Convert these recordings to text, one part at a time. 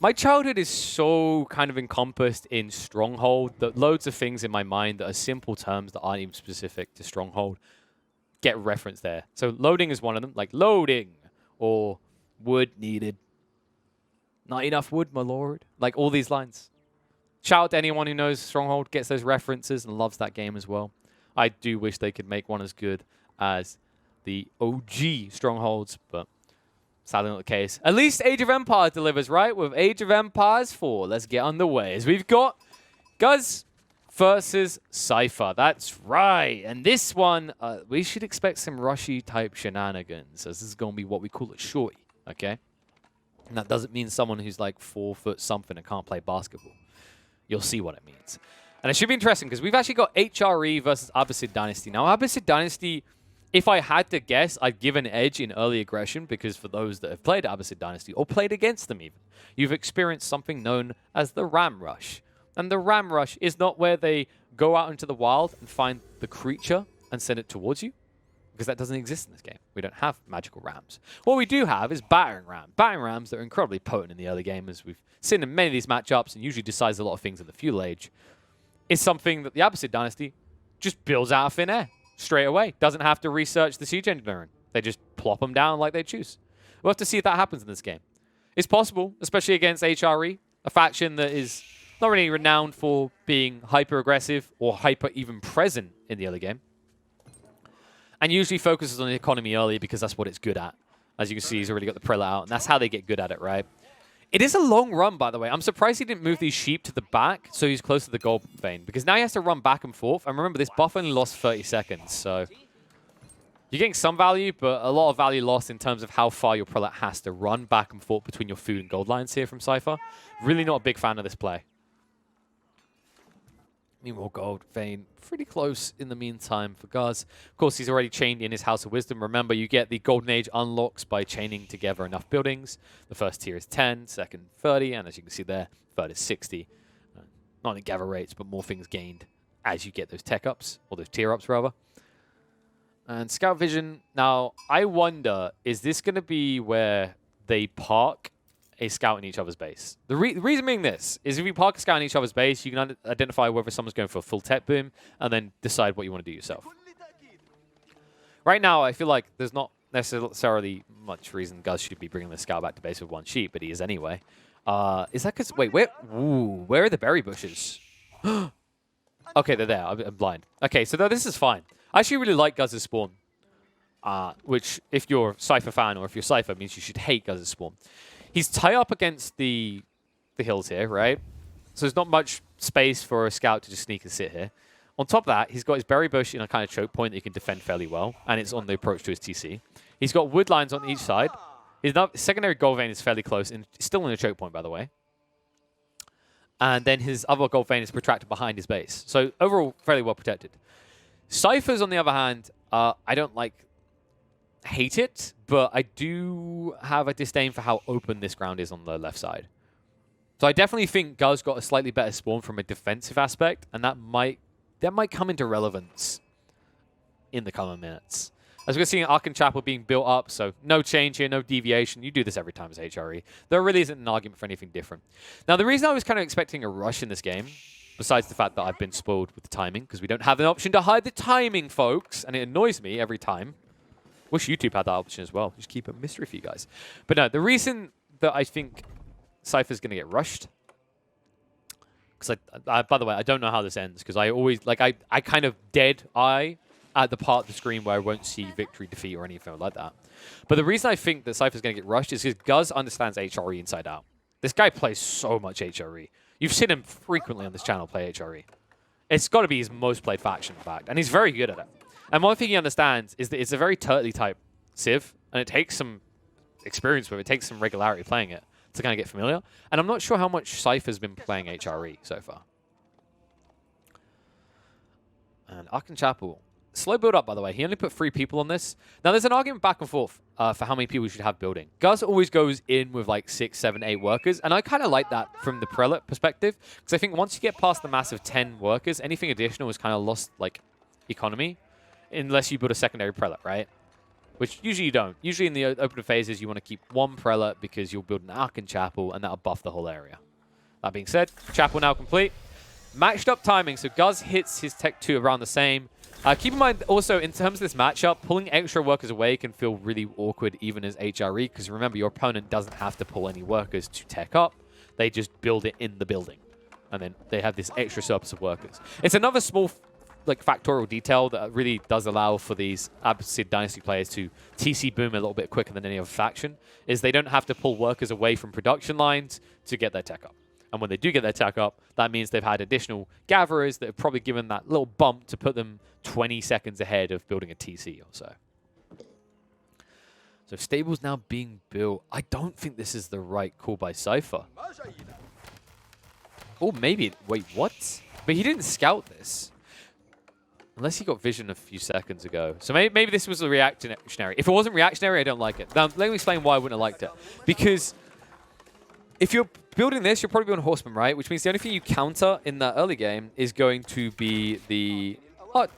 My childhood is so kind of encompassed in Stronghold that loads of things in my mind that are simple terms that aren't even specific to Stronghold get referenced there. So loading is one of them, like loading, or wood needed. Not enough wood, my lord. Like all these lines. Shout out to anyone who knows Stronghold, gets those references, and loves that game as well. I do wish they could make one as good as the OG Strongholds, but sadly not the case. At least Age of Empires delivers, right? With Age of Empires 4. Let's get underway. As we've got Guz versus Cypher. That's right. And this one, we should expect some rushy-type shenanigans, as this is going to be what we call a shorty, okay? And that doesn't mean someone who's like 4 foot something and can't play basketball. You'll see what it means. And it should be interesting, because we've actually got gHREedy versus Abbasid Dynasty. Now, Abbasid Dynasty, if I had to guess, I'd give an edge in early aggression, because for those that have played Abbasid Dynasty, or played against them even, you've experienced something known as the Ram Rush. And the Ram Rush is not where they go out into the wild and find the creature and send it towards you, because that doesn't exist in this game. We don't have magical rams. What we do have is battering rams. Battering rams that are incredibly potent in the early game, as we've seen in many of these matchups, and usually decides a lot of things in the feudal age, is something that the Abbasid Dynasty just builds out of thin air straight away. Doesn't have to research the siege engineering. They just plop them down like they choose. We'll have to see if that happens in this game. It's possible, especially against gHREedy, a faction that is not really renowned for being hyper-aggressive or hyper even present in the early game. And usually focuses on the economy early because that's what it's good at. As you can see, he's already got the Prelate out, and that's how they get good at it, right? It is a long run, by the way. I'm surprised he didn't move these sheep to the back so he's close to the gold vein, because now he has to run back and forth. And remember, this buff only lost 30 seconds, so you're getting some value, but a lot of value lost in terms of how far your Prelate has to run back and forth between your food and gold lines here from Cypher. Really not a big fan of this play. Meanwhile, gold vein pretty close in the meantime for Guz. Of course, he's already chained in his House of Wisdom. Remember, you get the Golden Age unlocks by chaining together enough buildings. The first tier is 10, second 30, and as you can see there, third is 60. Not in gather rates, but more things gained as you get those tech ups, or those tier ups rather. And Scout Vision, now I wonder, is this going to be where they park a scout in each other's base? The reason being this is if you park a scout in each other's base, you can identify whether someone's going for a full tech boom and then decide what you want to do yourself. Right now, I feel like there's not necessarily much reason Guz should be bringing the scout back to base with one sheep, but he is anyway. Is that because... Wait, where are the berry bushes? Okay, they're there. I'm blind. Okay, so this is fine. I actually really like Guz's spawn, which if you're Cypher fan or if you're Cypher means you should hate Guz's spawn. He's tied up against the hills here, right? So there's not much space for a scout to just sneak and sit here. On top of that, he's got his berry bush in a kind of choke point that he can defend fairly well, and it's on the approach to his TC. He's got wood lines on each side. His secondary gold vein is fairly close, and still in a choke point, by the way. And then his other gold vein is protracted behind his base. So overall, fairly well protected. Cyphers, on the other hand, I don't hate it, but I do have a disdain for how open this ground is on the left side. So I definitely think Guz got a slightly better spawn from a defensive aspect, and that might come into relevance in the coming minutes. As we're seeing Arkan Chapel being built up, so no change here, no deviation. You do this every time as gHREedy. There really isn't an argument for anything different. Now, the reason I was kind of expecting a rush in this game, besides the fact that I've been spoiled with the timing, because we don't have an option to hide the timing, folks, and it annoys me every time. Wish YouTube had that option as well. Just keep it a mystery for you guys. But no, the reason that I think Cypher's going to get rushed, because by the way, I don't know how this ends, because I always, I kind of dead eye at the part of the screen where I won't see victory, defeat, or anything like that. But the reason I think that Cypher's going to get rushed is because Guz understands gHREedy inside out. This guy plays so much gHREedy. You've seen him frequently on this channel play gHREedy. It's got to be his most played faction, in fact, and he's very good at it. And one thing he understands is that it's a very turtly type civ, and it takes some experience with it. It takes some regularity playing it to kind of get familiar. And I'm not sure how much Cypher's been playing gHREedy so far. And Arkan Chapel. Slow build up, by the way. He only put 3 people on this. Now, there's an argument back and forth for how many people you should have building. Guz always goes in with like 6, 7, 8 workers, and I kind of like that from the Prelate perspective, because I think once you get past the massive 10 workers, anything additional is kind of lost like economy, unless you build a secondary Prelate, right? which usually you don't. Usually in the open phases, you want to keep one prelate because you'll build an Archon Chapel, and that'll buff the whole area. That being said, Chapel now complete. Matched up timing, so Guz hits his Tech 2 around the same. Keep in mind, also, in terms of this matchup, pulling extra workers away can feel really awkward even as gHREedy, because remember, your opponent doesn't have to pull any workers to tech up. They just build it in the building, and then they have this extra surplus of workers. It's another small factorial detail that really does allow for these Abbasid Dynasty players to TC boom a little bit quicker than any other faction, is they don't have to pull workers away from production lines to get their tech up. And when they do get their tech up, that means they've had additional gatherers that have probably given that little bump to put them 20 seconds ahead of building a TC or so. So stables now being built. I don't think this is the right call by Cypher. Oh, maybe. Wait, what? But he didn't scout this. Unless he got vision a few seconds ago. So maybe this was a reactionary. If it wasn't reactionary, I don't like it. Now, let me explain why I wouldn't have liked it. Because if you're building this, you're probably building Horseman, right? Which means the only thing you counter in that early game is going to be the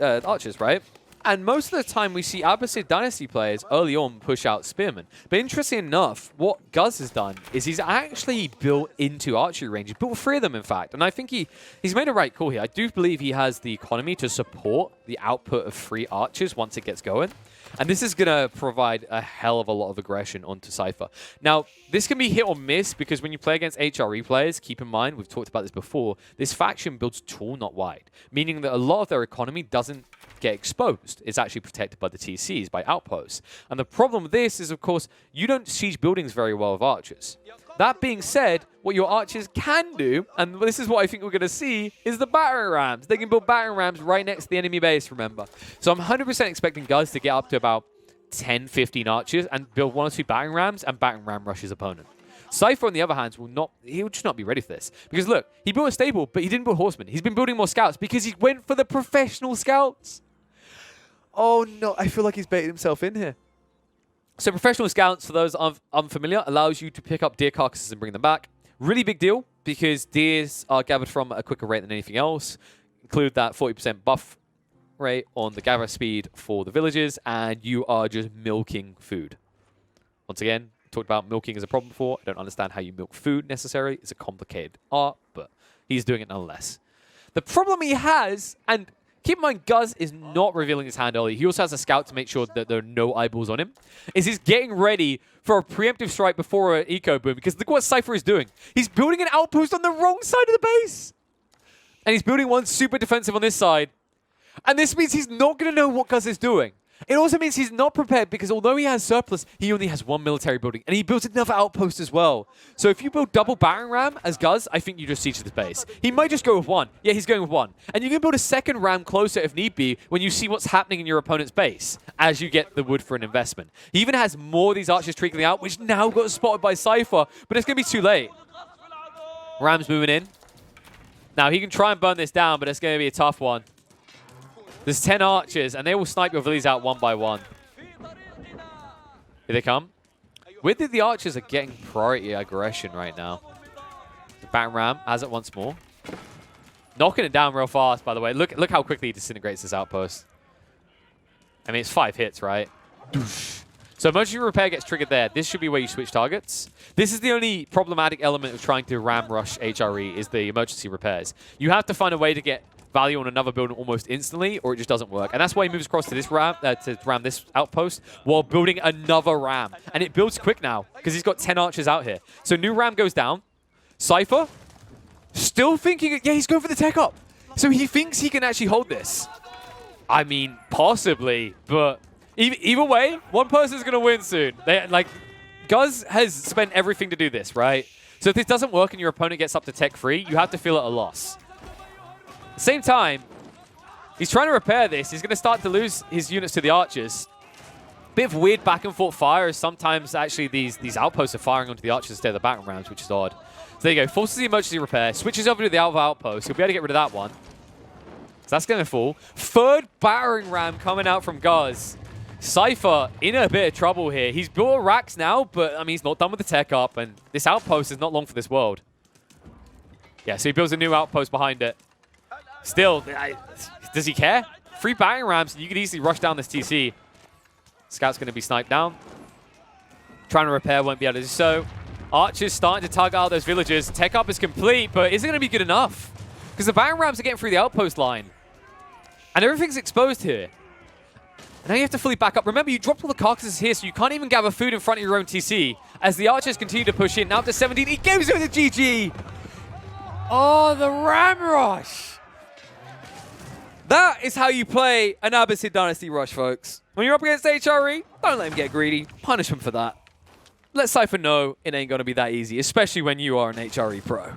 archers, right? And most of the time, we see Abbasid Dynasty players early on push out Spearmen. But interesting enough, what Guz has done is he's actually built into archery range. He's built 3 of them, in fact. And I think he's made a right call here. I do believe he has the economy to support the output of 3 archers once it gets going. And this is going to provide a hell of a lot of aggression onto Cypher. Now, this can be hit or miss because when you play against gHREedy players, keep in mind, we've talked about this before, this faction builds tall, not wide. Meaning that a lot of their economy doesn't get exposed. It's actually protected by the TCs, by outposts. And the problem with this is, of course, you don't siege buildings very well with archers. That being said, what your archers can do, and this is what I think we're going to see, is the battering rams. They can build battering rams right next to the enemy base, remember. So I'm 100% expecting Guz to get up to about 10, 15 archers and build 1 or 2 battering rams and battering ram rush his opponent. Cypher, on the other hand, he'll just not be ready for this. Because look, he built a stable, but he didn't build horsemen. He's been building more scouts because he went for the professional scouts. Oh no, I feel like he's baited himself in here. So professional scouts, for those unfamiliar, allows you to pick up deer carcasses and bring them back. Really big deal because deers are gathered from a quicker rate than anything else. Include that 40% buff rate on the gather speed for the villagers, and you are just milking food. Once again, talked about milking as a problem before. I don't understand how you milk food necessarily. It's a complicated art, but he's doing it nonetheless. The problem he has, and keep in mind, Guz is not revealing his hand early. He also has a scout to make sure that there are no eyeballs on him. He's getting ready for a preemptive strike before an eco boom. Because look what Cypher is doing. He's building an outpost on the wrong side of the base. And he's building one super defensive on this side. And this means he's not going to know what Guz is doing. It also means he's not prepared because although he has surplus, he only has 1 military building. And he built another outpost as well. So if you build double battering ram as Guz, I think you just siege this base. He might just go with 1. Yeah, he's going with 1. And you can build a second ram closer if need be when you see what's happening in your opponent's base as you get the wood for an investment. He even has more of these archers trickling out, which now got spotted by Cypher. But it's going to be too late. Ram's moving in. Now, he can try and burn this down, but it's going to be a tough one. There's 10 archers, and they will snipe your villies out 1 by 1. Here they come. Weird that the archers are getting priority aggression right now. The battering ram has it once more. Knocking it down real fast, by the way. Look how quickly he disintegrates this outpost. I mean, it's 5 hits, right? So emergency repair gets triggered there. This should be where you switch targets. This is the only problematic element of trying to ram rush gHREedy is the emergency repairs. You have to find a way to get value on another building almost instantly, or it just doesn't work. And that's why he moves across to this ram, to ram this outpost, while building another ram. And it builds quick now, because he's got 10 archers out here. So new ram goes down. Cypher, still thinking, yeah, he's going for the tech up. So he thinks he can actually hold this. I mean, possibly, but either way, one person's going to win soon. Guz has spent everything to do this, right? So if this doesn't work and your opponent gets up to tech 3, you have to feel it a loss. At the same time, he's trying to repair this. He's going to start to lose his units to the archers. Bit of weird back and forth fire. Sometimes actually these outposts are firing onto the archers instead of the battering rams, which is odd. So there you go. Forces the emergency repair. Switches over to the alpha outpost. He'll be able to get rid of that one. So that's going to fall. 3rd battering ram coming out from Guz. Cypher in a bit of trouble here. He's built a racks now, but I mean he's not done with the tech up, and this outpost is not long for this world. Yeah, so he builds a new outpost behind it. Still, does he care? 3 battering rams, and you could easily rush down this TC. Scout's going to be sniped down. Trying to repair, won't be able to do so. Archer's starting to target out those villagers. Tech up is complete, but is it going to be good enough? Because the Baron Rams are getting through the outpost line. And everything's exposed here. And now you have to fully back up. Remember, you dropped all the carcasses here, so you can't even gather food in front of your own TC. As the Archers continue to push in, now up to 17. He gives it with a GG! Oh, the Ram Rush! That is how you play an Abbasid Dynasty Rush, folks. When you're up against gHREedy, don't let him get greedy. Punish him for that. Let Cypher know it ain't going to be that easy, especially when you are an gHREedy pro.